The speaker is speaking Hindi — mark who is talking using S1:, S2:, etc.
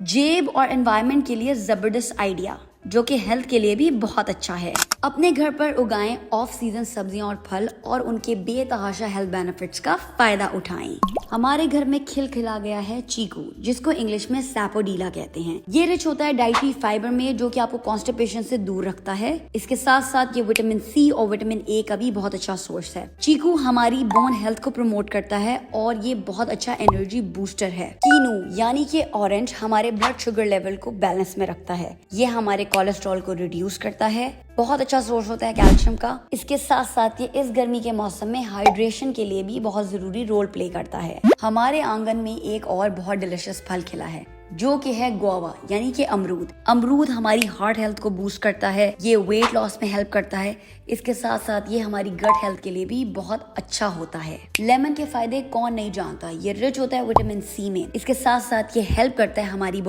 S1: जेब और एनवायरनमेंट के लिए जबरदस्त आइडिया, जो कि हेल्थ के लिए भी बहुत अच्छा है। अपने घर पर उगाएं ऑफ सीजन सब्जियां और फल और उनके बेतहाशा हेल्थ बेनिफिट्स का फायदा उठाएं। हमारे घर में खिला गया है चीकू, जिसको इंग्लिश में सैपोडीला कहते हैं। ये रिच होता है डाइटरी फाइबर में, जो कि आपको कॉन्स्टिपेशन से दूर रखता है। इसके साथ साथ ये विटामिन सी और विटामिन ए का भी बहुत अच्छा सोर्स है। चीकू हमारी बोन हेल्थ को प्रमोट करता है और ये बहुत अच्छा एनर्जी बूस्टर है। कीनू यानी कि ऑरेंज हमारे ब्लड शुगर लेवल को बैलेंस में रखता है। ये हमारे कोलेस्ट्रॉल को रिड्यूस करता है। बहुत अच्छा सोर्स होता है कैल्शियम का। इसके साथ साथ ये इस गर्मी के मौसम में हाइड्रेशन के लिए भी बहुत जरूरी रोल प्ले करता है। हमारे आंगन में एक और बहुत डिलिशियस फल खिला है, जो कि है गुआवा यानी कि अमरूद। अमरूद हमारी हार्ट हेल्थ को बूस्ट करता है, ये वेट लॉस में हेल्प करता है। इसके साथ साथ ये हमारी गट हेल्थ के लिए भी बहुत अच्छा होता है। लेमन के फायदे कौन नहीं जानता, ये रिच होता है विटामिन सी में। इसके साथ साथ ये हेल्प करता है हमारी